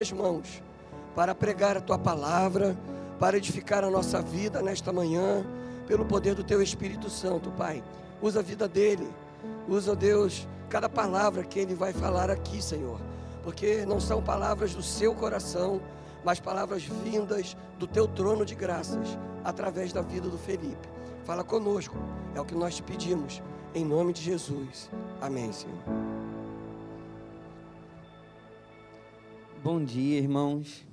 As mãos para pregar a tua palavra, para edificar a nossa vida nesta manhã, pelo poder do teu Espírito Santo, Pai. Usa a vida dele, usa, Deus, cada palavra que ele vai falar aqui, Senhor, porque não são palavras do seu coração, mas palavras vindas do teu trono de graças, através da vida do Felipe. Fala conosco, é o que nós te pedimos, em nome de Jesus. Amém, Senhor. Bom dia, irmãos.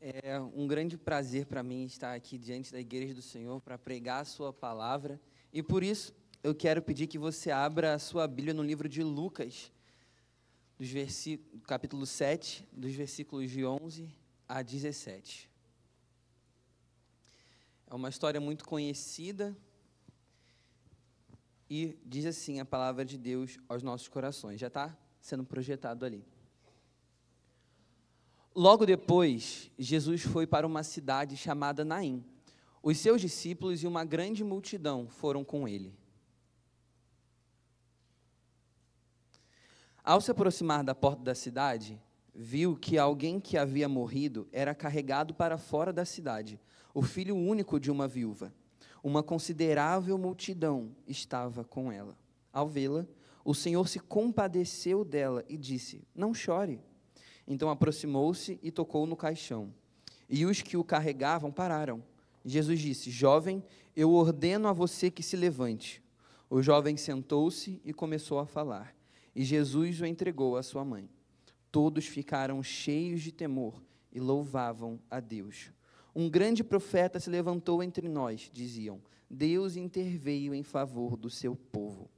É um grande prazer para mim estar aqui diante da Igreja do Senhor para pregar a sua palavra. E por isso eu quero pedir que você abra a sua Bíblia no livro de Lucas, capítulo 7, dos versículos de 11 a 17. É uma história muito conhecida. E diz assim a palavra de Deus aos nossos corações. Já está sendo projetado ali. Logo depois, Jesus foi para uma cidade chamada Naim. Os seus discípulos e uma grande multidão foram com ele. Ao se aproximar da porta da cidade, viu que alguém que havia morrido era carregado para fora da cidade, o filho único de uma viúva. Uma considerável multidão estava com ela. Ao vê-la, o Senhor se compadeceu dela e disse: "Não chore." Então aproximou-se e tocou no caixão. E os que o carregavam pararam. Jesus disse: "Jovem, eu ordeno a você que se levante." O jovem sentou-se e começou a falar. E Jesus o entregou à sua mãe. Todos ficaram cheios de temor e louvavam a Deus. "Um grande profeta se levantou entre nós", diziam. "Deus interveio em favor do seu povo."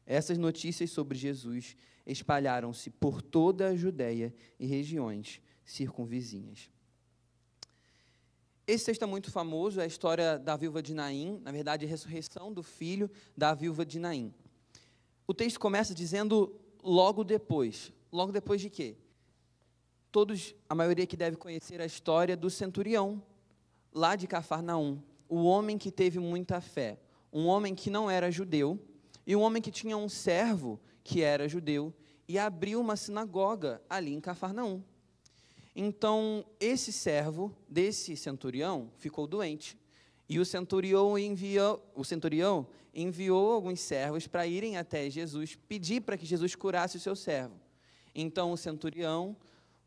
Essas notícias sobre Jesus espalharam-se por toda a Judéia e regiões circunvizinhas. Esse texto é muito famoso, é a história da viúva de Naim, na verdade, a ressurreição do filho da viúva de Naim. O texto começa dizendo logo depois. Logo depois de quê? A maioria que deve conhecer a história do centurião, lá de Cafarnaum, o homem que teve muita fé, um homem que não era judeu, e um homem que tinha um servo que era judeu, e abriu uma sinagoga ali em Cafarnaum. Então, esse servo desse centurião ficou doente, e o centurião enviou alguns servos para irem até Jesus, pedir para que Jesus curasse o seu servo. Então, o centurião,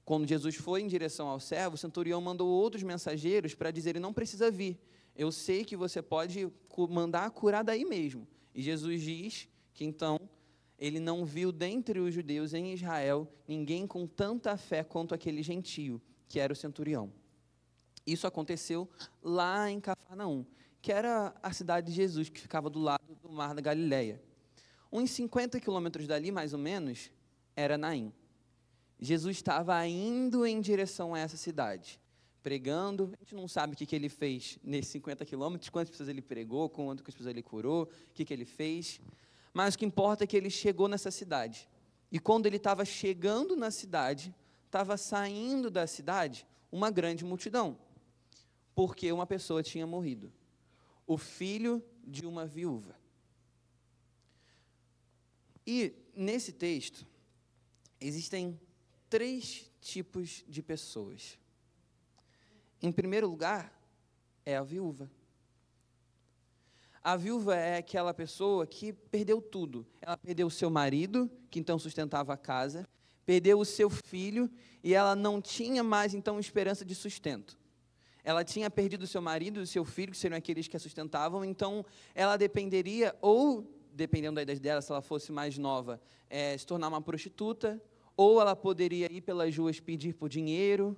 quando Jesus foi em direção ao servo, o centurião mandou outros mensageiros para dizer: "Ele não precisa vir, eu sei que você pode mandar curar daí mesmo." E Jesus diz que então ele não viu dentre os judeus em Israel ninguém com tanta fé quanto aquele gentio, que era o centurião. Isso aconteceu lá em Cafarnaum, que era a cidade de Jesus, que ficava do lado do mar da Galileia. Uns 50 quilômetros dali, mais ou menos, era Naim. Jesus estava indo em direção a essa cidade, pregando. A gente não sabe o que ele fez nesses 50 quilômetros, quantas pessoas ele pregou, quantas pessoas ele curou, o que ele fez. Mas o que importa é que ele chegou nessa cidade. E quando ele estava chegando na cidade, estava saindo da cidade uma grande multidão, porque uma pessoa tinha morrido, o filho de uma viúva. E nesse texto existem 3 tipos de pessoas. Em primeiro lugar, é a viúva. A viúva é aquela pessoa que perdeu tudo. Ela perdeu o seu marido, que então sustentava a casa, perdeu o seu filho, e ela não tinha mais então esperança de sustento. Ela tinha perdido o seu marido e o seu filho, que seriam aqueles que a sustentavam, então ela dependeria, ou, dependendo da idade dela, se ela fosse mais nova, se tornar uma prostituta, ou ela poderia ir pelas ruas pedir por dinheiro.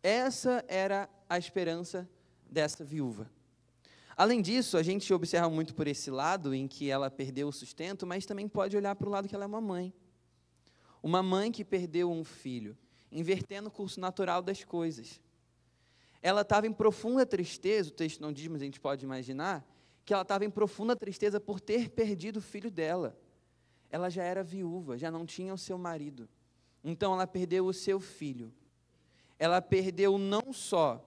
Essa era a esperança dessa viúva. Além disso, a gente observa muito por esse lado, em que ela perdeu o sustento, mas também pode olhar para o lado que ela é uma mãe. Uma mãe que perdeu um filho, invertendo o curso natural das coisas. Ela estava em profunda tristeza, o texto não diz, mas a gente pode imaginar, que ela estava em profunda tristeza por ter perdido o filho dela. Ela já era viúva, já não tinha o seu marido. Então ela perdeu o seu filho. Ela perdeu não só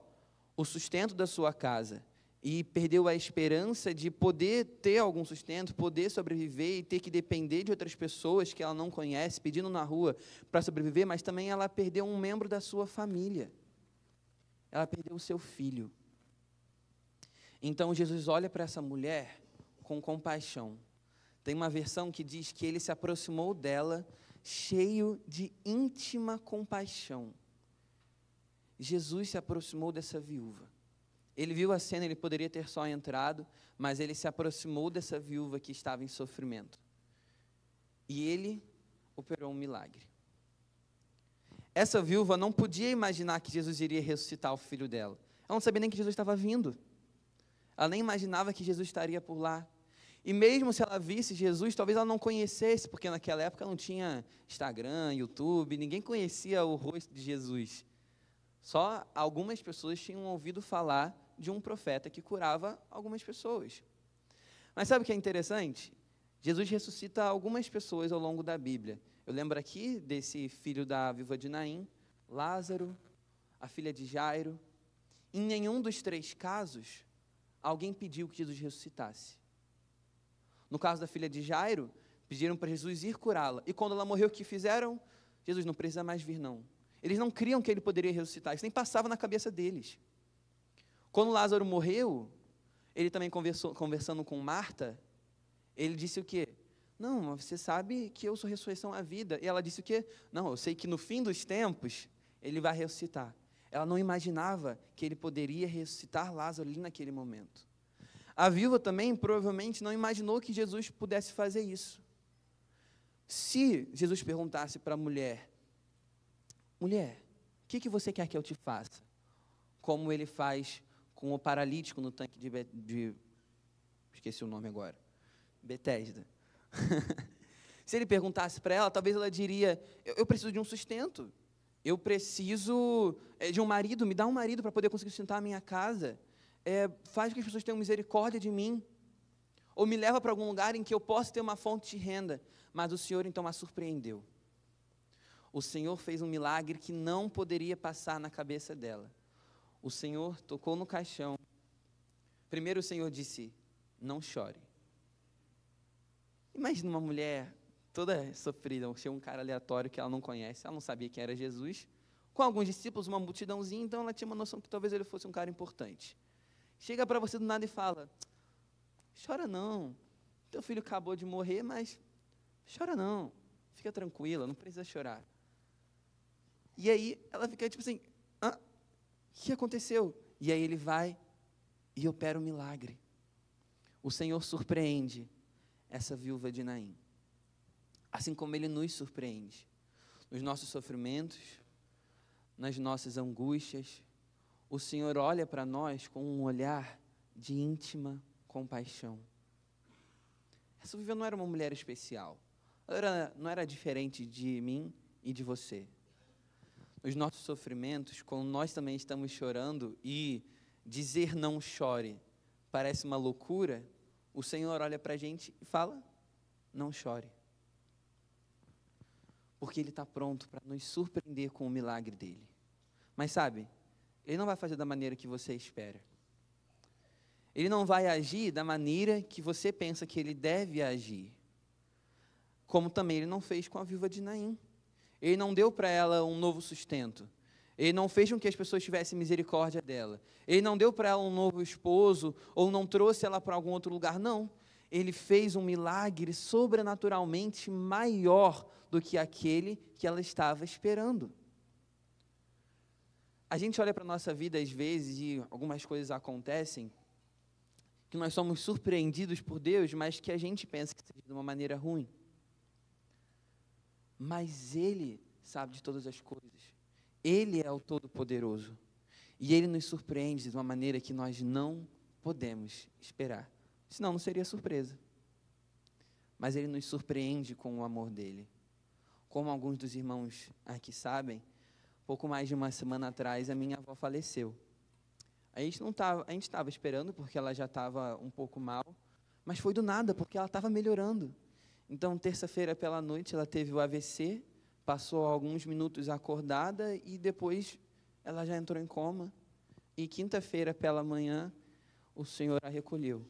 o sustento da sua casa, e perdeu a esperança de poder ter algum sustento, poder sobreviver e ter que depender de outras pessoas que ela não conhece, pedindo na rua para sobreviver, mas também ela perdeu um membro da sua família. Ela perdeu o seu filho. Então Jesus olha para essa mulher com compaixão. Tem uma versão que diz que ele se aproximou dela cheio de íntima compaixão. Jesus se aproximou dessa viúva. Ele viu a cena, ele poderia ter só entrado, mas ele se aproximou dessa viúva que estava em sofrimento. E ele operou um milagre. Essa viúva não podia imaginar que Jesus iria ressuscitar o filho dela. Ela não sabia nem que Jesus estava vindo. Ela nem imaginava que Jesus estaria por lá. E mesmo se ela visse Jesus, talvez ela não conhecesse, porque naquela época não tinha Instagram, YouTube, ninguém conhecia o rosto de Jesus. Só algumas pessoas tinham ouvido falar de um profeta que curava algumas pessoas. Mas sabe o que é interessante? Jesus ressuscita algumas pessoas ao longo da Bíblia. Eu lembro aqui desse filho da viúva de Naim, Lázaro, a filha de Jairo. Em nenhum dos 3 casos, alguém pediu que Jesus ressuscitasse. No caso da filha de Jairo, pediram para Jesus ir curá-la. E quando ela morreu, o que fizeram? Jesus, não precisa mais vir, não. Eles não criam que ele poderia ressuscitar, isso nem passava na cabeça deles. Quando Lázaro morreu, ele também conversando com Marta, ele disse o quê? Não, você sabe que eu sou a ressurreição à vida. E ela disse o quê? Não, eu sei que no fim dos tempos, ele vai ressuscitar. Ela não imaginava que ele poderia ressuscitar Lázaro ali naquele momento. A viúva também provavelmente não imaginou que Jesus pudesse fazer isso. Se Jesus perguntasse para a mulher, o que você quer que eu te faça? Como ele faz com o paralítico no tanque esqueci o nome agora, Betesda. Se ele perguntasse para ela, talvez ela diria, eu preciso de um sustento, eu preciso de um marido, me dá um marido para poder conseguir sustentar a minha casa, faz com que as pessoas tenham misericórdia de mim, ou me leva para algum lugar em que eu possa ter uma fonte de renda. Mas o Senhor então a surpreendeu. O Senhor fez um milagre que não poderia passar na cabeça dela. O Senhor tocou no caixão. Primeiro o Senhor disse, não chore. Imagina uma mulher toda sofrida, chega um cara aleatório que ela não conhece, ela não sabia quem era Jesus, com alguns discípulos, uma multidãozinha, então ela tinha uma noção que talvez ele fosse um cara importante. Chega para você do nada e fala, chora não, teu filho acabou de morrer, mas chora não, fica tranquila, não precisa chorar. E aí ela fica tipo assim, o que aconteceu? E aí ele vai e opera um milagre. O Senhor surpreende essa viúva de Naim, assim como Ele nos surpreende, nos nossos sofrimentos, nas nossas angústias. O Senhor olha para nós com um olhar de íntima compaixão. Essa viúva não era uma mulher especial, não era diferente de mim e de você. Nos nossos sofrimentos, quando nós também estamos chorando e dizer não chore parece uma loucura, o Senhor olha para a gente e fala, não chore. Porque Ele está pronto para nos surpreender com o milagre dEle. Mas sabe, Ele não vai fazer da maneira que você espera. Ele não vai agir da maneira que você pensa que Ele deve agir. Como também Ele não fez com a viúva de Naim. Ele não deu para ela um novo sustento. Ele não fez com que as pessoas tivessem misericórdia dela. Ele não deu para ela um novo esposo, ou não trouxe ela para algum outro lugar, não. Ele fez um milagre sobrenaturalmente maior do que aquele que ela estava esperando. A gente olha para a nossa vida às vezes e algumas coisas acontecem que nós somos surpreendidos por Deus, mas que a gente pensa que seja de uma maneira ruim. Mas Ele sabe de todas as coisas. Ele é o Todo-Poderoso. E Ele nos surpreende de uma maneira que nós não podemos esperar. Senão não seria surpresa. Mas Ele nos surpreende com o amor dEle. Como alguns dos irmãos aqui sabem, pouco mais de uma semana atrás a minha avó faleceu. A gente estava esperando porque ela já estava um pouco mal, mas foi do nada porque ela estava melhorando. Então, terça-feira pela noite, ela teve o AVC, passou alguns minutos acordada e depois ela já entrou em coma. E quinta-feira pela manhã, o Senhor a recolheu.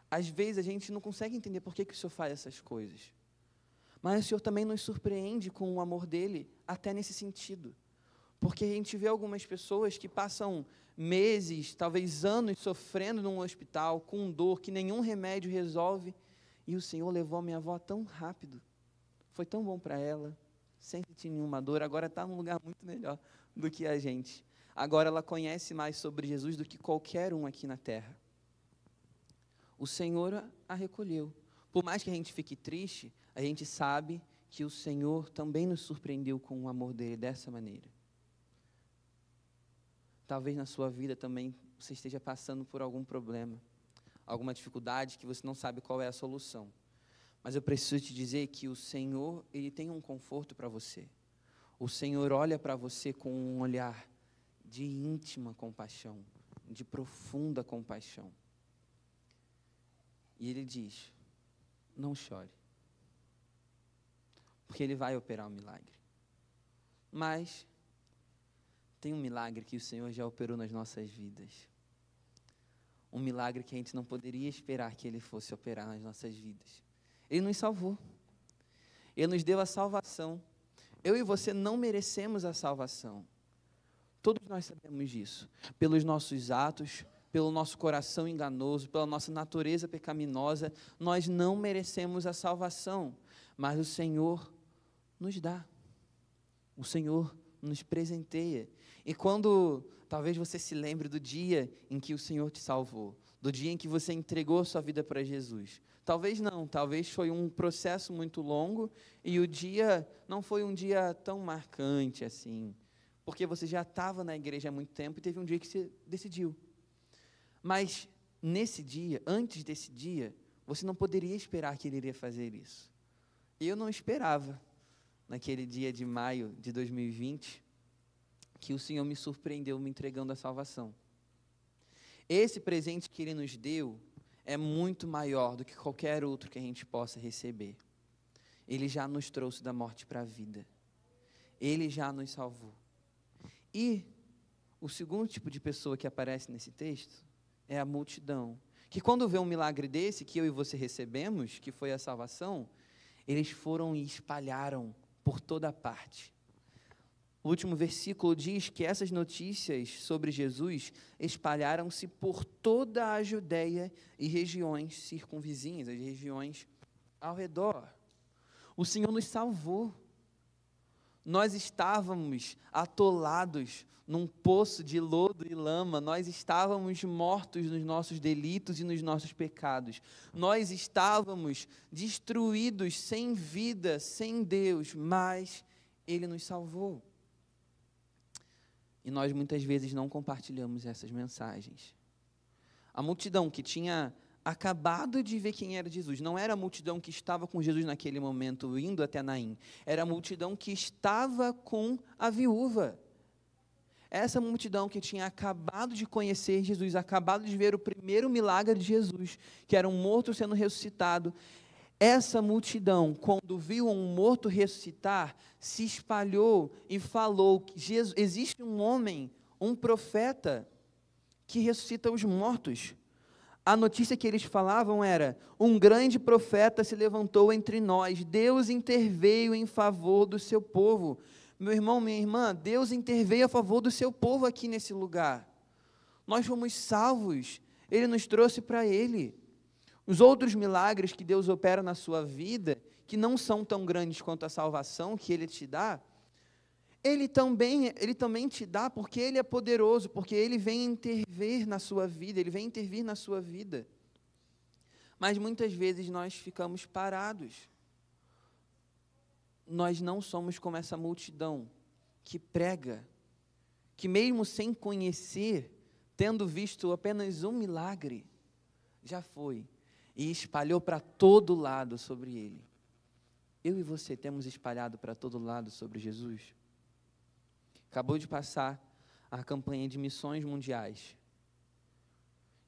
Às vezes a gente não consegue entender por que o Senhor faz essas coisas. Mas o Senhor também nos surpreende com o amor dele, até nesse sentido. Porque a gente vê algumas pessoas que passam meses, talvez anos, sofrendo num hospital, com dor, que nenhum remédio resolve, e o Senhor levou a minha avó tão rápido. Foi tão bom para ela, sem sentir nenhuma dor, agora está num lugar muito melhor do que a gente. Agora ela conhece mais sobre Jesus do que qualquer um aqui na terra. O Senhor a recolheu. Por mais que a gente fique triste, a gente sabe que o Senhor também nos surpreendeu com o amor dele dessa maneira. Talvez na sua vida também você esteja passando por algum problema, alguma dificuldade que você não sabe qual é a solução. Mas eu preciso te dizer que o Senhor, ele tem um conforto para você. O Senhor olha para você com um olhar de íntima compaixão, de profunda compaixão. E ele diz: não chore, porque ele vai operar um milagre. Mas tem um milagre que o Senhor já operou nas nossas vidas. Um milagre que a gente não poderia esperar que ele fosse operar nas nossas vidas. Ele nos salvou. Ele nos deu a salvação. Eu e você não merecemos a salvação. Todos nós sabemos disso. Pelos nossos atos, pelo nosso coração enganoso, pela nossa natureza pecaminosa, nós não merecemos a salvação. Mas o Senhor nos dá. O Senhor nos presenteia. E quando talvez você se lembre do dia em que o Senhor te salvou, do dia em que você entregou a sua vida para Jesus. Talvez não, talvez foi um processo muito longo e o dia não foi um dia tão marcante assim, porque você já estava na igreja há muito tempo e teve um dia que você decidiu. Mas nesse dia, antes desse dia, você não poderia esperar que ele iria fazer isso. Eu não esperava, naquele dia de maio de 2020, que o Senhor me surpreendeu me entregando a salvação. Esse presente que ele nos deu é muito maior do que qualquer outro que a gente possa receber. Ele já nos trouxe da morte para a vida. Ele já nos salvou. E o segundo tipo de pessoa que aparece nesse texto é a multidão, que quando vê um milagre desse, que eu e você recebemos, que foi a salvação, eles foram e espalharam por toda parte. O último versículo diz que essas notícias sobre Jesus espalharam-se por toda a Judéia e regiões circunvizinhas, as regiões ao redor. O Senhor nos salvou. Nós estávamos atolados num poço de lodo e lama, nós estávamos mortos nos nossos delitos e nos nossos pecados. Nós estávamos destruídos, sem vida, sem Deus, mas Ele nos salvou. E nós muitas vezes não compartilhamos essas mensagens. A multidão que tinha acabado de ver quem era Jesus, não era a multidão que estava com Jesus naquele momento, indo até Naim, era a multidão que estava com a viúva. Essa multidão que tinha acabado de conhecer Jesus, acabado de ver o primeiro milagre de Jesus, que era um morto sendo ressuscitado, essa multidão, quando viu um morto ressuscitar, se espalhou e falou que existe um homem, um profeta, que ressuscita os mortos. A notícia que eles falavam era: um grande profeta se levantou entre nós, Deus interveio em favor do seu povo. Meu irmão, minha irmã, Deus interveio a favor do seu povo aqui nesse lugar. Nós fomos salvos, Ele nos trouxe para Ele. Os outros milagres que Deus opera na sua vida, que não são tão grandes quanto a salvação que Ele te dá, Ele também te dá porque Ele é poderoso, porque Ele vem intervir na sua vida, Ele vem intervir na sua vida. Mas muitas vezes nós ficamos parados. Nós não somos como essa multidão que prega, que mesmo sem conhecer, tendo visto apenas um milagre, já foi e espalhou para todo lado sobre ele. Eu e você temos espalhado para todo lado sobre Jesus? Acabou de passar a campanha de missões mundiais.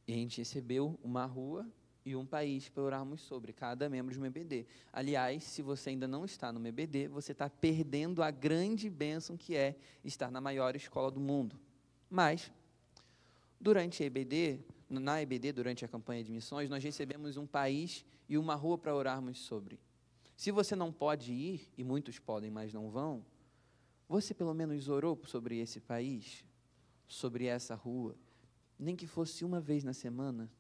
E a gente recebeu uma rua e um país para orarmos sobre, cada membro de um EBD. Aliás, se você ainda não está no EBD, você está perdendo a grande bênção que é estar na maior escola do mundo. Mas Durante a EBD, na EBD, durante a campanha de missões, nós recebemos um país e uma rua para orarmos sobre. Se você não pode ir, e muitos podem, mas não vão, você pelo menos orou sobre esse país, sobre essa rua, nem que fosse uma vez na semana?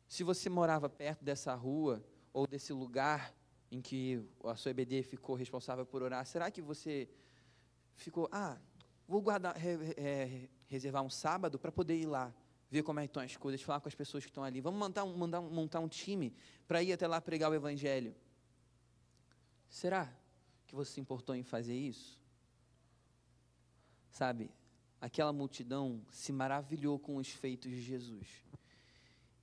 Se você morava perto dessa rua, ou desse lugar em que a sua EBD ficou responsável por orar, será que você ficou, vou reservar um sábado para poder ir lá, ver como é que estão as coisas, falar com as pessoas que estão ali, vamos montar um time para ir até lá pregar o Evangelho? Será que você se importou em fazer isso? Sabe, aquela multidão se maravilhou com os feitos de Jesus.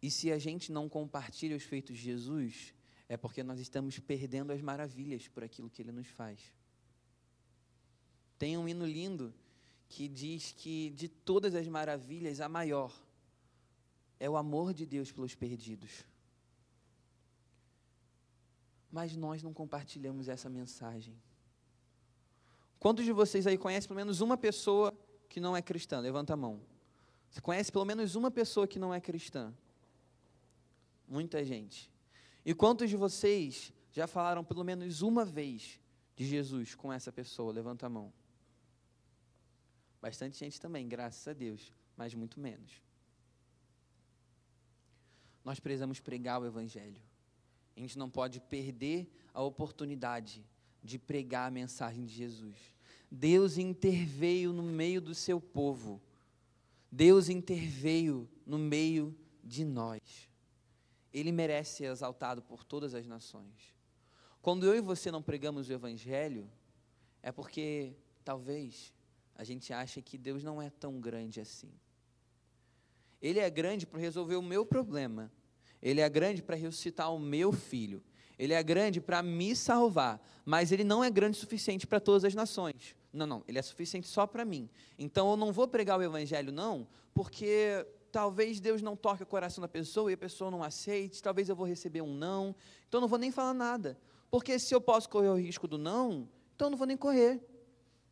E se a gente não compartilha os feitos de Jesus, é porque nós estamos perdendo as maravilhas por aquilo que Ele nos faz. Tem um hino lindo que diz que de todas as maravilhas, a maior é o amor de Deus pelos perdidos. Mas nós não compartilhamos essa mensagem. Quantos de vocês aí conhecem pelo menos uma pessoa que não é cristã? Levanta a mão. Você conhece pelo menos uma pessoa que não é cristã? Muita gente. E quantos de vocês já falaram pelo menos uma vez de Jesus com essa pessoa? Levanta a mão. Bastante gente também, graças a Deus, mas muito menos. Nós precisamos pregar o Evangelho. A gente não pode perder a oportunidade de pregar a mensagem de Jesus. Deus interveio no meio do seu povo. Deus interveio no meio de nós. Ele merece ser exaltado por todas as nações. Quando eu e você não pregamos o Evangelho, é porque, talvez, a gente acha que Deus não é tão grande assim. Ele é grande para resolver o meu problema. Ele é grande para ressuscitar o meu filho. Ele é grande para me salvar. Mas Ele não é grande o suficiente para todas as nações. Não, Ele é suficiente só para mim. Então, eu não vou pregar o Evangelho, não, porque talvez Deus não toque o coração da pessoa e a pessoa não aceite, talvez eu vou receber um não, então eu não vou nem falar nada, porque se eu posso correr o risco do não, então eu não vou nem correr,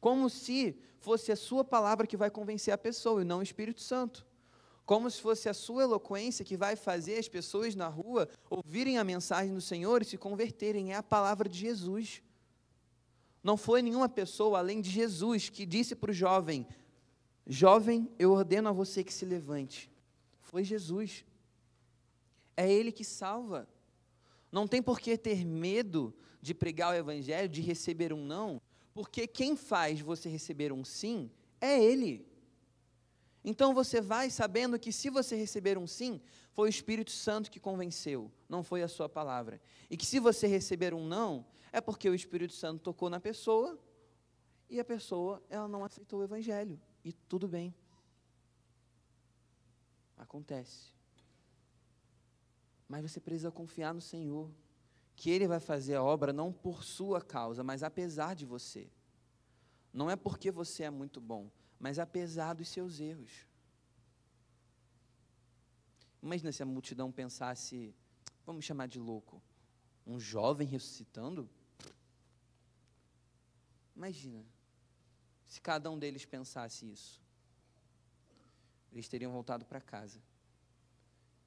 como se fosse a sua palavra que vai convencer a pessoa e não o Espírito Santo, como se fosse a sua eloquência que vai fazer as pessoas na rua ouvirem a mensagem do Senhor e se converterem, é a palavra de Jesus. Não foi nenhuma pessoa além de Jesus que disse para o jovem, eu ordeno a você que se levante. Foi Jesus. É Ele que salva. Não tem por que ter medo de pregar o Evangelho, de receber um não, porque quem faz você receber um sim é Ele. Então você vai sabendo que se você receber um sim, foi o Espírito Santo que convenceu, não foi a sua palavra. E que se você receber um não, é porque o Espírito Santo tocou na pessoa e a pessoa, ela não aceitou o Evangelho. E tudo bem. Acontece. Mas você precisa confiar no Senhor, que Ele vai fazer a obra não por sua causa, mas apesar de você. Não é porque você é muito bom, mas apesar dos seus erros. Imagina se a multidão pensasse, vamos chamar de louco, um jovem ressuscitando? Imagina, se cada um deles pensasse isso. Eles teriam voltado para casa.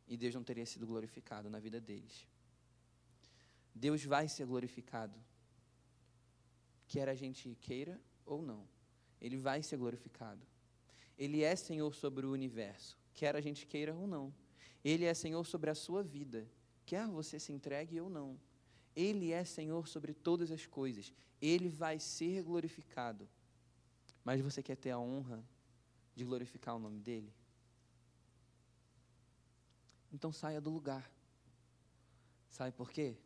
E Deus não teria sido glorificado na vida deles. Deus vai ser glorificado, quer a gente queira ou não. Ele vai ser glorificado. Ele é Senhor sobre o universo, quer a gente queira ou não. Ele é Senhor sobre a sua vida, quer você se entregue ou não. Ele é Senhor sobre todas as coisas. Ele vai ser glorificado. Mas você quer ter a honra de glorificar o nome dEle? Então saia do lugar. Sabe por quê?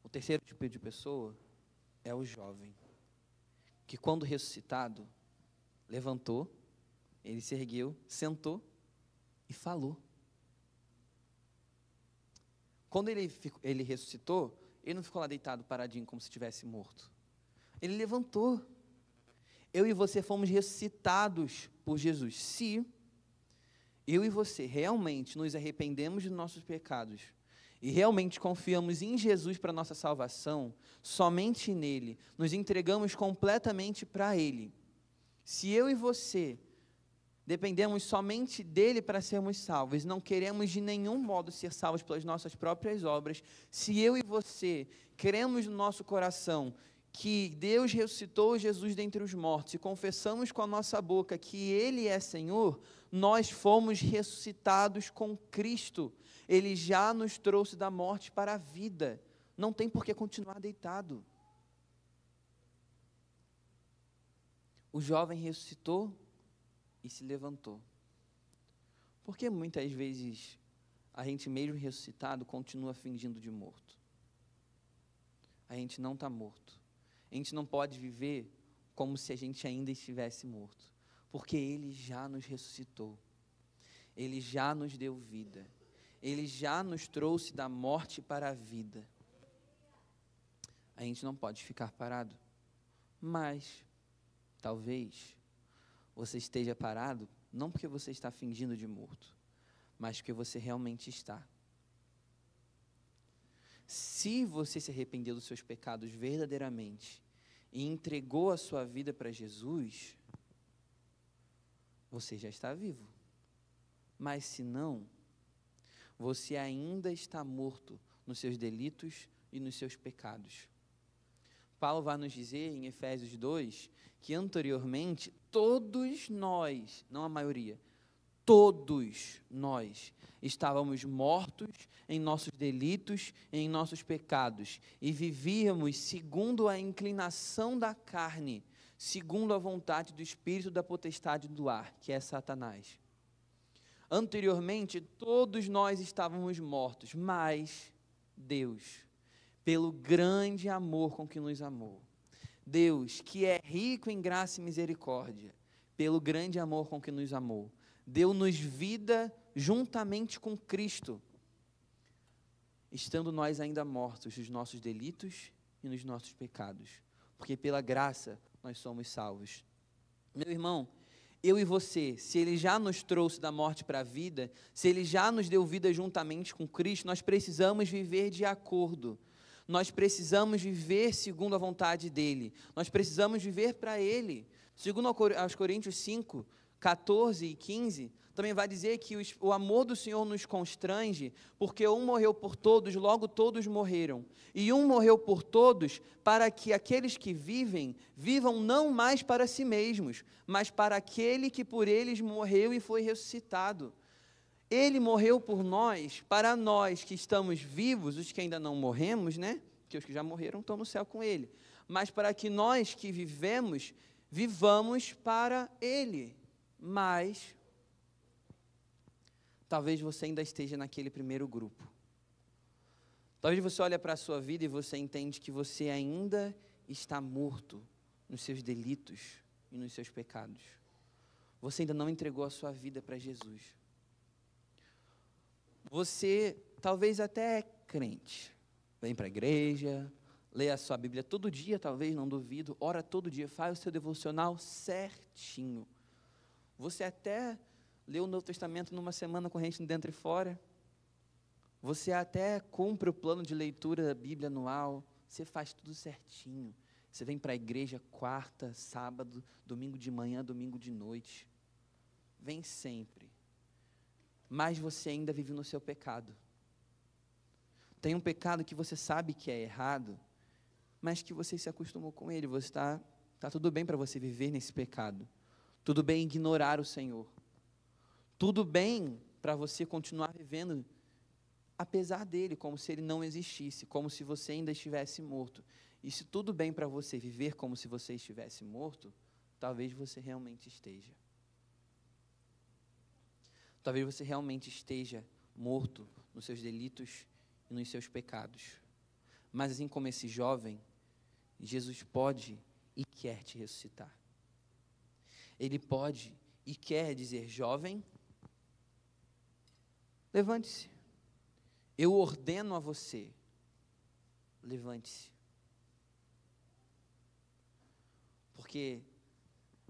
O terceiro tipo de pessoa é o jovem, que quando ressuscitado, levantou, ele se ergueu, sentou e falou. Quando ele ressuscitou, ele não ficou lá deitado, paradinho, como se estivesse morto. Ele levantou. Eu e você fomos ressuscitados por Jesus. Se eu e você realmente nos arrependemos dos nossos pecados e realmente confiamos em Jesus para a nossa salvação, somente nele, nos entregamos completamente para Ele. Se eu e você Dependemos somente dele para sermos salvos. Não queremos de nenhum modo ser salvos pelas nossas próprias obras. Se eu e você cremos no nosso coração que Deus ressuscitou Jesus dentre os mortos e confessamos com a nossa boca que Ele é Senhor, nós fomos ressuscitados com Cristo. Ele já nos trouxe da morte para a vida. Não tem por que continuar deitado. O jovem ressuscitou e se levantou. Porque muitas vezes a gente, mesmo ressuscitado, continua fingindo de morto? A gente não está morto. A gente não pode viver como se a gente ainda estivesse morto, porque Ele já nos ressuscitou. Ele já nos deu vida. Ele já nos trouxe da morte para a vida. A gente não pode ficar parado. Mas, talvez, você esteja parado, não porque você está fingindo de morto, mas porque você realmente está. Se você se arrependeu dos seus pecados verdadeiramente e entregou a sua vida para Jesus, você já está vivo. Mas se não, você ainda está morto nos seus delitos e nos seus pecados. Paulo vai nos dizer em Efésios 2 que anteriormente todos nós, não a maioria, todos nós estávamos mortos em nossos delitos, em nossos pecados, e vivíamos segundo a inclinação da carne, segundo a vontade do espírito da potestade do ar, que é Satanás. Anteriormente, todos nós estávamos mortos, mas Deus, pelo grande amor com que nos amou, Deus, que é rico em graça e misericórdia, pelo grande amor com que nos amou, deu-nos vida juntamente com Cristo, estando nós ainda mortos nos nossos delitos e nos nossos pecados, porque pela graça nós somos salvos. Meu irmão, eu e você, se Ele já nos trouxe da morte para a vida, se Ele já nos deu vida juntamente com Cristo, nós precisamos viver de acordo. Nós precisamos viver segundo a vontade dEle. Nós precisamos viver para Ele. Segundo aos Coríntios 5, 14 e 15, também vai dizer que o amor do Senhor nos constrange, porque um morreu por todos, logo todos morreram. E um morreu por todos, para que aqueles que vivem, vivam não mais para si mesmos, mas para aquele que por eles morreu e foi ressuscitado. Ele morreu por nós, para nós que estamos vivos, os que ainda não morremos, né? Porque os que já morreram estão no céu com Ele. Mas para que nós que vivemos, vivamos para Ele. Mas talvez você ainda esteja naquele primeiro grupo. Talvez você olhe para a sua vida e você entende que você ainda está morto nos seus delitos e nos seus pecados. Você ainda não entregou a sua vida para Jesus. Você talvez até é crente, vem para a igreja, lê a sua Bíblia todo dia, talvez, não duvido, ora todo dia, faz o seu devocional certinho. Você até leu o Novo Testamento numa semana corrente dentro e fora. Você até cumpre o plano de leitura da Bíblia anual. Você faz tudo certinho. Você vem para a igreja quarta, sábado, domingo de manhã, domingo de noite. Vem sempre. Mas você ainda vive no seu pecado. Tem um pecado que você sabe que é errado, mas que você se acostumou com ele. Você tá tudo bem para você viver nesse pecado. Tudo bem ignorar o Senhor. Tudo bem para você continuar vivendo apesar dele, como se ele não existisse, como se você ainda estivesse morto. E se tudo bem para você viver como se você estivesse morto, talvez você realmente esteja. Talvez você realmente esteja morto nos seus delitos e nos seus pecados. Mas assim como esse jovem, Jesus pode e quer te ressuscitar. Ele pode e quer dizer: jovem, levante-se. Eu ordeno a você, levante-se. Porque,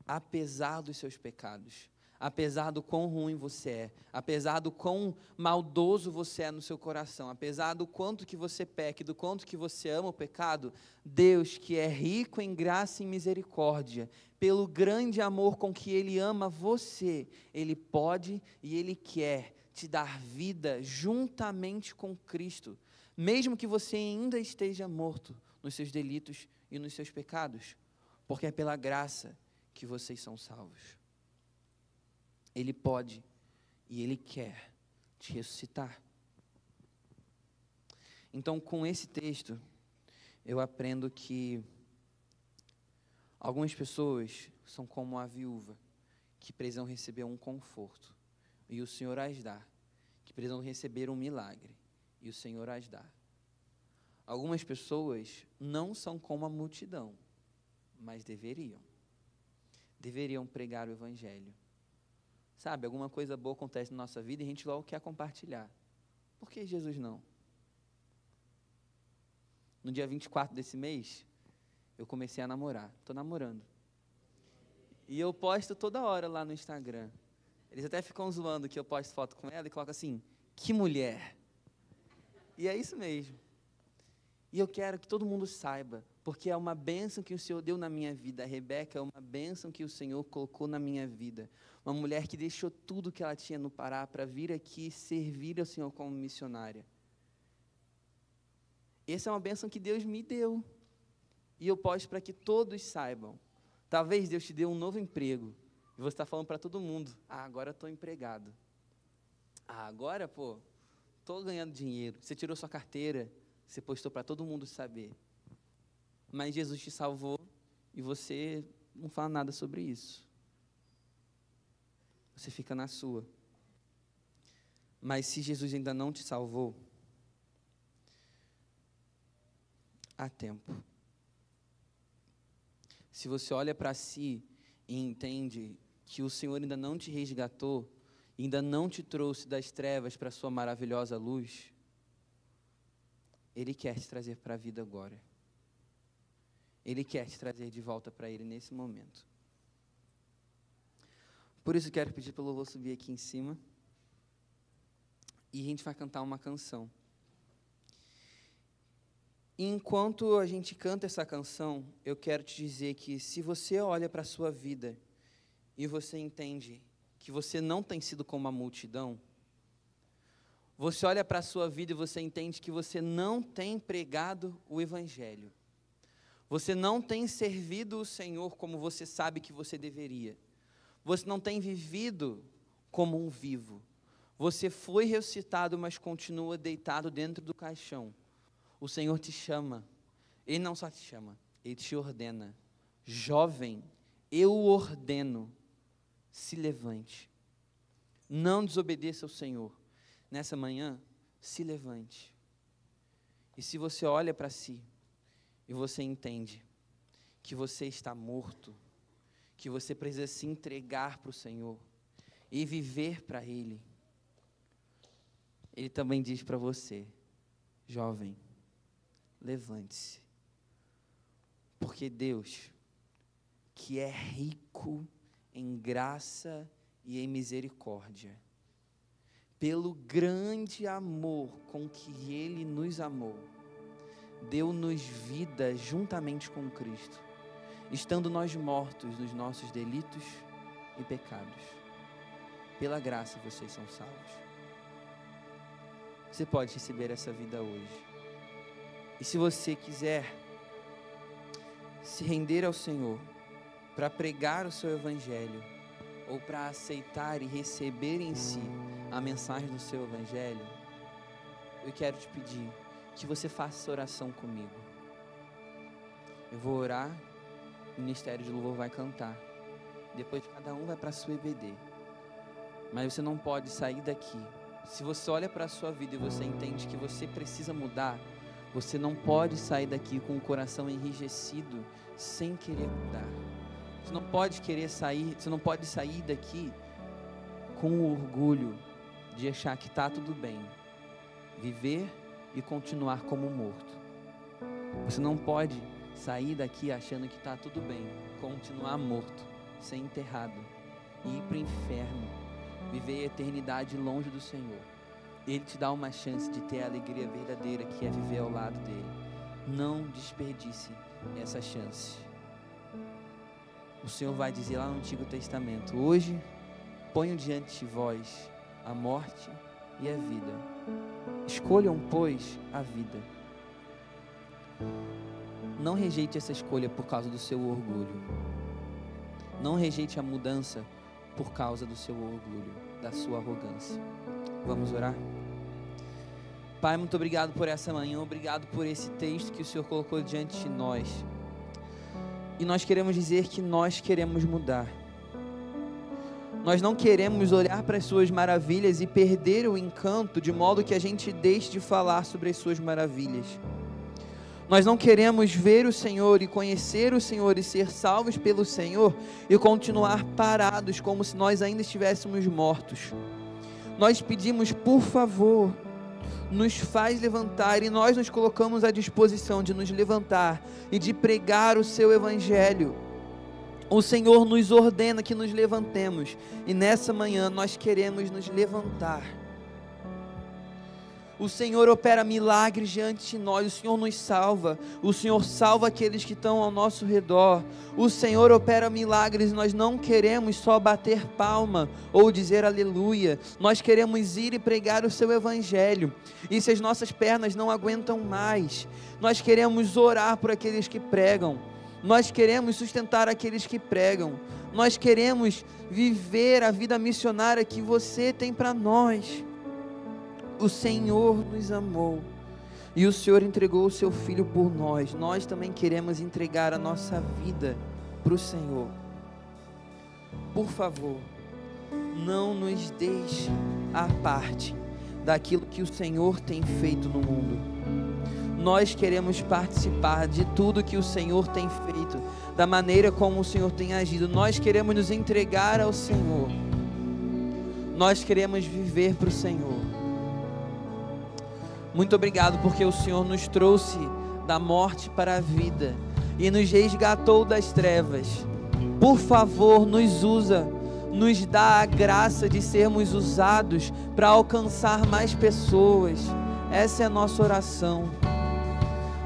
apesar dos seus pecados, apesar do quão ruim você é, apesar do quão maldoso você é no seu coração, apesar do quanto que você peca, do quanto que você ama o pecado, Deus, que é rico em graça e misericórdia, pelo grande amor com que Ele ama você, Ele pode e Ele quer te dar vida juntamente com Cristo, mesmo que você ainda esteja morto nos seus delitos e nos seus pecados, porque é pela graça que vocês são salvos. Ele pode e Ele quer te ressuscitar. Então, com esse texto, eu aprendo que algumas pessoas são como a viúva, que precisam receber um conforto, e o Senhor as dá, que precisam receber um milagre, e o Senhor as dá. Algumas pessoas não são como a multidão, mas deveriam pregar o Evangelho. Sabe, alguma coisa boa acontece na nossa vida e a gente logo quer compartilhar. Por que Jesus não? No dia 24 desse mês, eu comecei a namorar. Estou namorando. E eu posto toda hora lá no Instagram. Eles até ficam zoando que eu posto foto com ela e colocam assim, que mulher. E é isso mesmo. E eu quero que todo mundo saiba, porque é uma bênção que o Senhor deu na minha vida. A Rebeca é uma bênção que o Senhor colocou na minha vida. Uma mulher que deixou tudo que ela tinha no Pará para vir aqui servir ao Senhor como missionária. Essa é uma bênção que Deus me deu. E eu posto para que todos saibam. Talvez Deus te dê um novo emprego. E você está falando para todo mundo, agora estou empregado. Agora, estou ganhando dinheiro. Você tirou sua carteira, você postou para todo mundo saber. Mas Jesus te salvou e você não fala nada sobre isso. Você fica na sua. Mas se Jesus ainda não te salvou, há tempo. Se você olha para si e entende que o Senhor ainda não te resgatou, ainda não te trouxe das trevas para a sua maravilhosa luz, Ele quer te trazer para a vida agora. Ele quer te trazer de volta para Ele nesse momento. Por isso quero pedir para o louvor subir aqui em cima. E a gente vai cantar uma canção. E enquanto a gente canta essa canção, eu quero te dizer que se você olha para a sua vida e você entende que você não tem sido como a multidão, você olha para a sua vida e você entende que você não tem pregado o Evangelho, você não tem servido o Senhor como você sabe que você deveria, você não tem vivido como um vivo, você foi ressuscitado, mas continua deitado dentro do caixão. O Senhor te chama, Ele não só te chama, Ele te ordena. Jovem, eu o ordeno, se levante. Não desobedeça ao Senhor. Nessa manhã, se levante. E se você olha para si, e você entende que você está morto, que você precisa se entregar para o Senhor, e viver para Ele, Ele também diz para você, jovem, levante-se, porque Deus, que é rico em graça e em misericórdia, pelo grande amor com que Ele nos amou, deu-nos vida juntamente com Cristo, estando nós mortos nos nossos delitos e pecados. Pela graça vocês são salvos. Você pode receber essa vida hoje. E se você quiser se render ao Senhor para pregar o seu Evangelho, ou para aceitar e receber em si a mensagem do seu Evangelho, eu quero te pedir que você faça essa oração comigo. Eu vou orar, o Ministério de Louvor vai cantar, depois cada um vai para a sua EBD, mas você não pode sair daqui. Se você olha para a sua vida e você entende que você precisa mudar, você não pode sair daqui com o coração enrijecido sem querer mudar. Você não pode sair daqui com o orgulho de achar que está tudo bem, viver e continuar como morto. Você não pode sair daqui achando que está tudo bem, continuar morto, ser enterrado e ir para o inferno, viver a eternidade longe do Senhor. Ele te dá uma chance de ter a alegria verdadeira, que é viver ao lado dele. Não desperdice essa chance. O Senhor vai dizer lá no Antigo Testamento: hoje ponho diante de vós a morte e a vida. Escolham, pois, a vida. Não rejeite essa escolha por causa do seu orgulho. Não rejeite a mudança por causa do seu orgulho, da sua arrogância. Vamos orar? Pai, muito obrigado por essa manhã, obrigado por esse texto que o Senhor colocou diante de nós. E nós queremos dizer que nós queremos mudar. Nós não queremos olhar para as suas maravilhas e perder o encanto, de modo que a gente deixe de falar sobre as suas maravilhas. Nós não queremos ver o Senhor e conhecer o Senhor e ser salvos pelo Senhor e continuar parados como se nós ainda estivéssemos mortos. Nós pedimos, por favor, nos faz levantar, e nós nos colocamos à disposição de nos levantar e de pregar o seu evangelho. O Senhor nos ordena que nos levantemos, e nessa manhã nós queremos nos levantar. O Senhor opera milagres diante de nós, o Senhor nos salva, o Senhor salva aqueles que estão ao nosso redor, o Senhor opera milagres, e nós não queremos só bater palma ou dizer aleluia, nós queremos ir e pregar o seu evangelho. E se as nossas pernas não aguentam mais, nós queremos orar por aqueles que pregam, nós queremos sustentar aqueles que pregam, nós queremos viver a vida missionária que você tem para nós. O Senhor nos amou e o Senhor entregou o seu Filho por nós. Nós também queremos entregar a nossa vida para o Senhor. Por favor, não nos deixe à parte daquilo que o Senhor tem feito no mundo. Nós queremos participar de tudo que o Senhor tem feito, da maneira como o Senhor tem agido. Nós queremos nos entregar ao Senhor. Nós queremos viver para o Senhor. Muito obrigado porque o Senhor nos trouxe da morte para a vida e nos resgatou das trevas. Por favor, nos usa, nos dá a graça de sermos usados para alcançar mais pessoas. Essa é a nossa oração.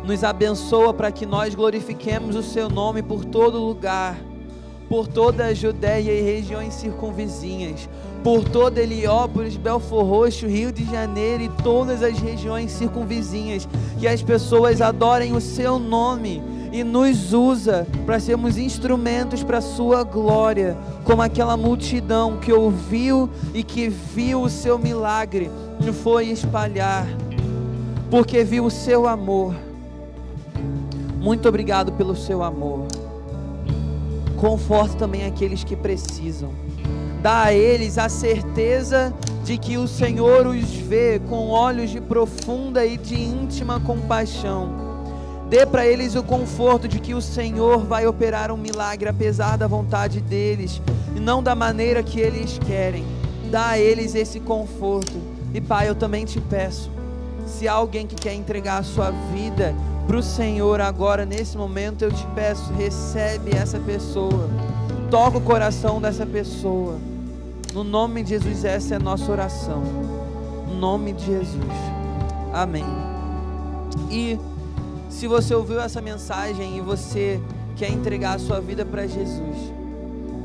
Nos abençoa para que nós glorifiquemos o seu nome por todo lugar, por toda a Judéia e regiões circunvizinhas, por toda Heliópolis, Belfor Roxo, Rio de Janeiro e todas as regiões circunvizinhas, que as pessoas adorem o seu nome e nos usa para sermos instrumentos para a sua glória, como aquela multidão que ouviu e que viu o seu milagre e foi espalhar, porque viu o seu amor. Muito obrigado pelo seu amor. Conforta também aqueles que precisam. Dá a eles a certeza de que o Senhor os vê com olhos de profunda e de íntima compaixão. Dê para eles o conforto de que o Senhor vai operar um milagre apesar da vontade deles e não da maneira que eles querem. Dá a eles esse conforto. E Pai, eu também te peço, se há alguém que quer entregar a sua vida para o Senhor agora, nesse momento, eu te peço, recebe essa pessoa, toca o coração dessa pessoa, no nome de Jesus. Essa é a nossa oração, no nome de Jesus, amém. E se você ouviu essa mensagem e você quer entregar a sua vida para Jesus,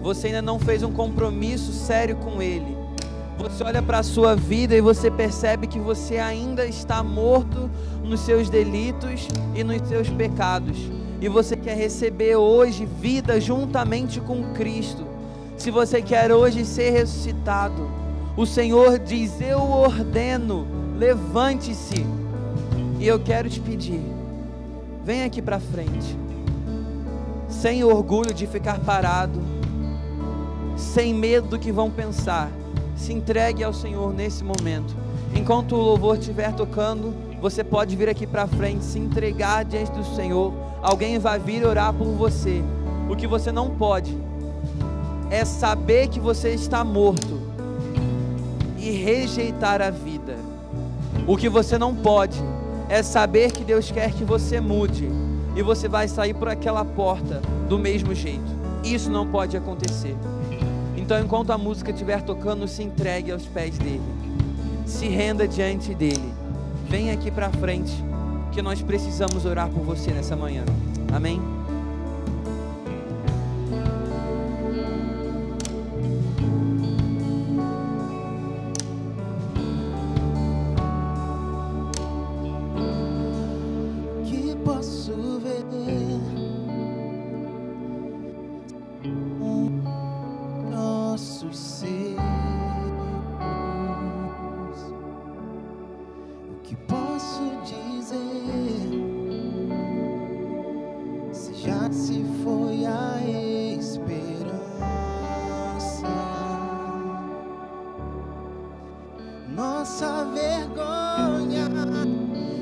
você ainda não fez um compromisso sério com Ele, você olha para a sua vida e você percebe que você ainda está morto nos seus delitos e nos seus pecados, e você quer receber hoje vida juntamente com Cristo. Se você quer hoje ser ressuscitado, o Senhor diz: eu ordeno, levante-se. E eu quero te pedir, vem aqui para frente, sem orgulho de ficar parado, sem medo do que vão pensar. Se entregue ao Senhor nesse momento. Enquanto o louvor estiver tocando, você pode vir aqui para frente, se entregar diante do Senhor. Alguém vai vir orar por você. O que você não pode é saber que você está morto e rejeitar a vida. O que você não pode é saber que Deus quer que você mude e você vai sair por aquela porta do mesmo jeito. Isso não pode acontecer. Então, enquanto a música estiver tocando, se entregue aos pés dele, se renda diante dele. Vem aqui para frente, que nós precisamos orar por você nessa manhã. Amém? Que posso ver nossos secos, o que posso dizer se já se foi a esperança? Nossa vergonha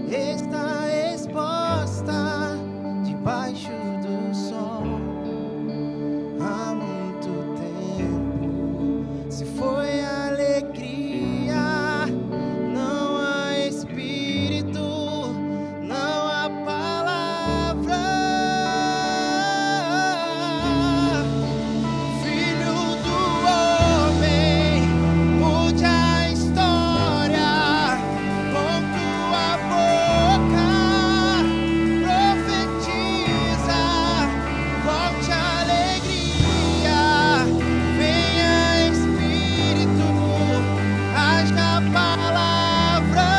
está exposta debaixo do sol há muito tempo. Se foi alegria, não há espírito, não há palavra. Filho do homem, mude a história com tua boca, profetiza, volte a alegria, venha Espírito, haja palavra,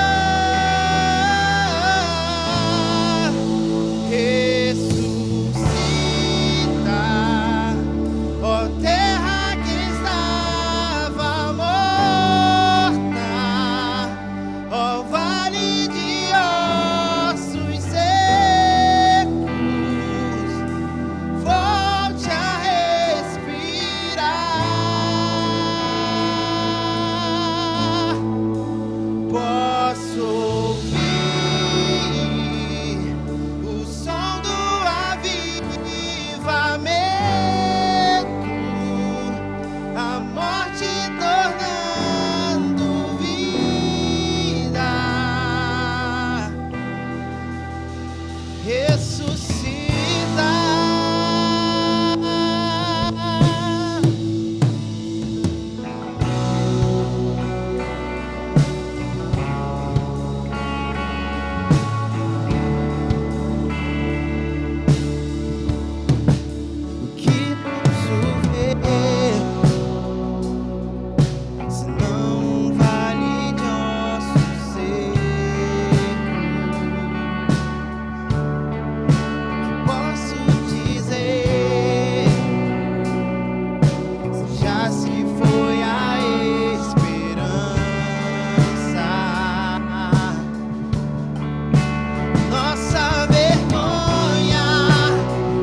ressuscita, ó terra que estava morta, ó vale de ossos secos, volte a respirar. Posso ouvir o som do avivamento, a morte tornando vida, ressuscita. O que posso ver se não um vale de ossos secos? Que posso dizer se já se foi a esperança? Nossa vergonha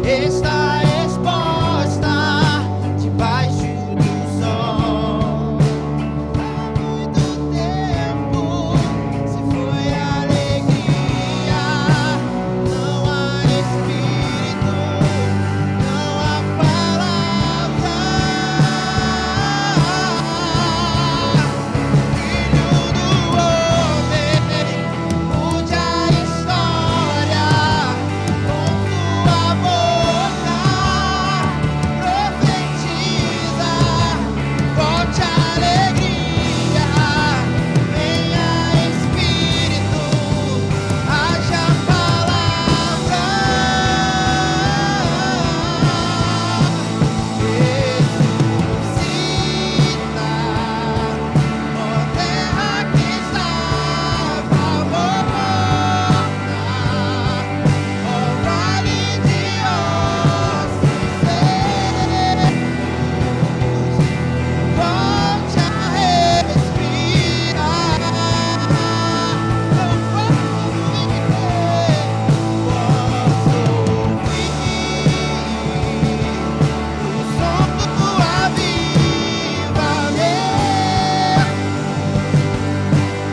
está exposta debaixo do sol há muito tempo. Se foi alegria, não há espírito, não há palavra. Filho do homem, mude a história com tua boca, profetiza, volte a alegria, venha Espírito, haja palavra, ressuscita, ó terra que estava morta, ó vale de ossos secos, volte a respirar. Eu posso ouvir o som do avivamento,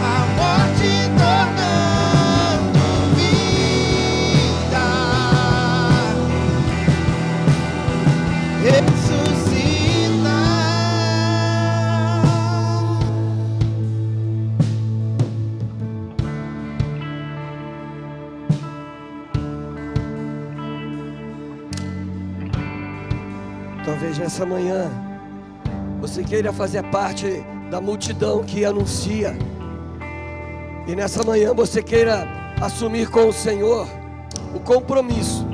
a morte tornando vida, ressuscita. Talvez nessa manhã você queira fazer parte da multidão que anuncia, e nessa manhã você queira assumir com o Senhor o compromisso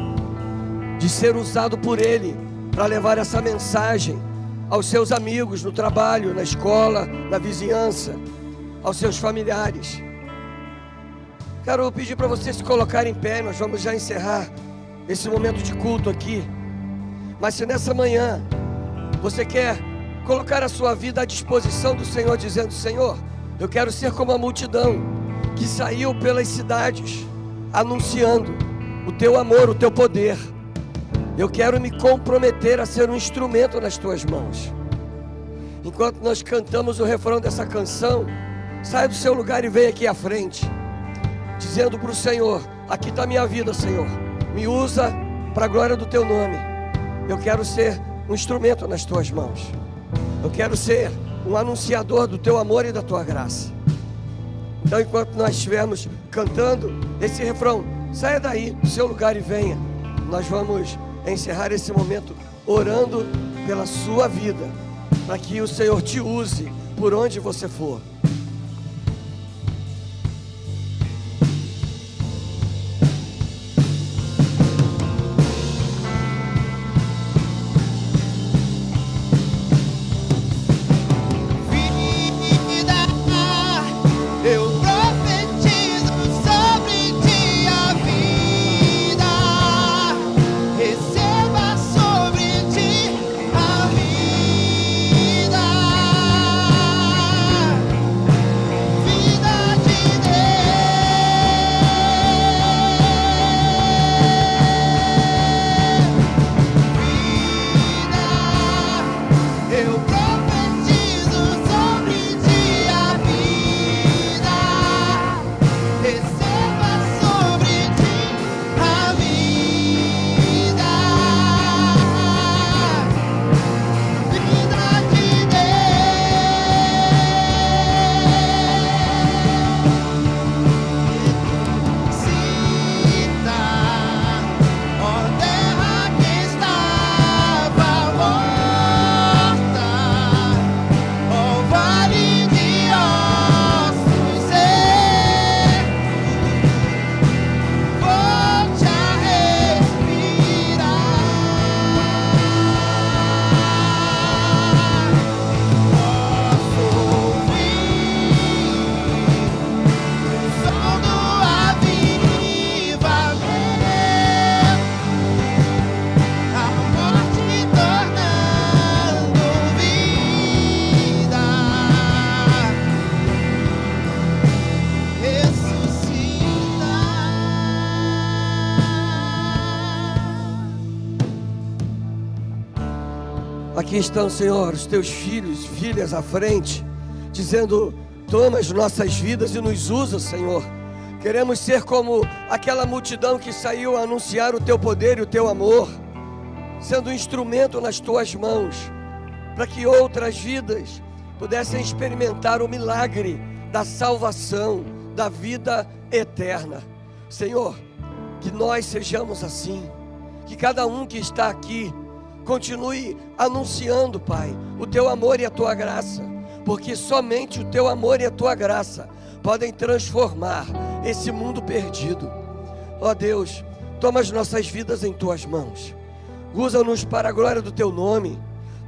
de ser usado por Ele para levar essa mensagem aos seus amigos no trabalho, na escola, na vizinhança, aos seus familiares. Quero pedir para você se colocar em pé. Nós vamos já encerrar esse momento de culto aqui. Mas se nessa manhã você quer colocar a sua vida à disposição do Senhor, dizendo: Senhor, eu quero ser como a multidão que saiu pelas cidades anunciando o teu amor, o teu poder. Eu quero me comprometer a ser um instrumento nas tuas mãos. Enquanto nós cantamos o refrão dessa canção, saia do seu lugar e venha aqui à frente, dizendo para o Senhor: aqui está a minha vida, Senhor, me usa para a glória do teu nome. Eu quero ser um instrumento nas tuas mãos. Eu quero ser um anunciador do teu amor e da tua graça. Então, enquanto nós estivermos cantando esse refrão, saia daí do seu lugar e venha. Nós vamos encerrar esse momento orando pela sua vida, para que o Senhor te use por onde você for. Aqui estão, Senhor, os teus filhos, filhas à frente, dizendo: toma as nossas vidas e nos usa, Senhor. Queremos ser como aquela multidão que saiu a anunciar o teu poder e o teu amor, sendo um instrumento nas tuas mãos, para que outras vidas pudessem experimentar o milagre da salvação, da vida eterna. Senhor, que nós sejamos assim, que cada um que está aqui continue anunciando, Pai, o teu amor e a tua graça, porque somente o teu amor e a tua graça podem transformar esse mundo perdido. Ó Deus, toma as nossas vidas em tuas mãos, usa-nos para a glória do teu nome.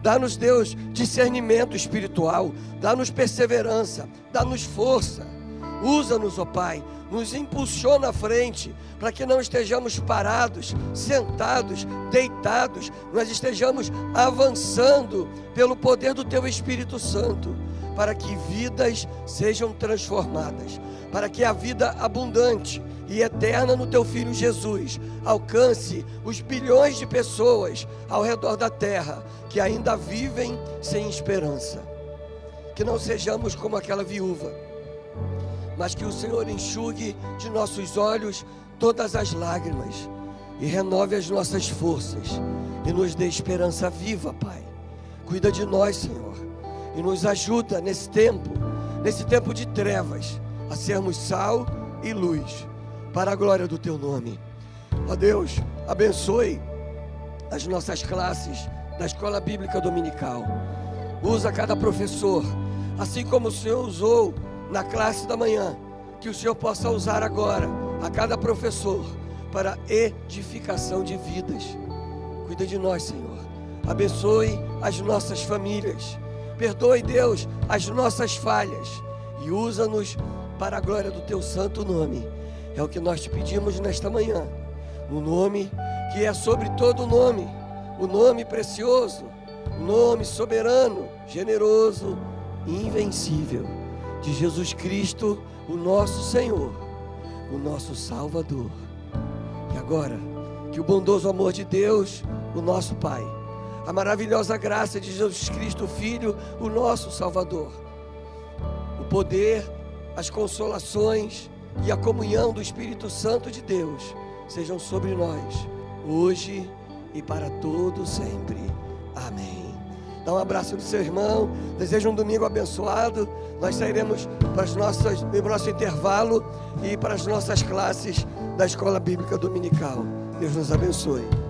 Dá-nos, Deus, discernimento espiritual, dá-nos perseverança, dá-nos força. Usa-nos, ó Pai, nos impulsiona à frente, para que não estejamos parados, sentados, deitados, nós estejamos avançando pelo poder do Teu Espírito Santo, para que vidas sejam transformadas, para que a vida abundante e eterna no Teu Filho Jesus alcance os bilhões de pessoas ao redor da terra que ainda vivem sem esperança. Que não sejamos como aquela viúva, mas que o Senhor enxugue de nossos olhos todas as lágrimas e renove as nossas forças e nos dê esperança viva, Pai. Cuida de nós, Senhor, e nos ajuda nesse tempo de trevas, a sermos sal e luz, para a glória do Teu nome. Ó Deus, abençoe as nossas classes da Escola Bíblica Dominical. Usa cada professor, assim como o Senhor usou na classe da manhã, que o Senhor possa usar agora a cada professor para edificação de vidas. Cuida de nós, Senhor. Abençoe as nossas famílias. Perdoe, Deus, as nossas falhas e usa-nos para a glória do Teu santo nome. É o que nós te pedimos nesta manhã, no nome que é sobre todo nome, o nome precioso, o nome soberano, generoso e invencível de Jesus Cristo, o nosso Senhor, o nosso Salvador. E agora, que o bondoso amor de Deus, o nosso Pai, a maravilhosa graça de Jesus Cristo, Filho, o nosso Salvador, o poder, as consolações e a comunhão do Espírito Santo de Deus sejam sobre nós, hoje e para todo sempre. Amém. Dá um abraço no seu irmão, deseja um domingo abençoado. Nós sairemos para o nosso intervalo e para as nossas classes da Escola Bíblica Dominical. Deus nos abençoe.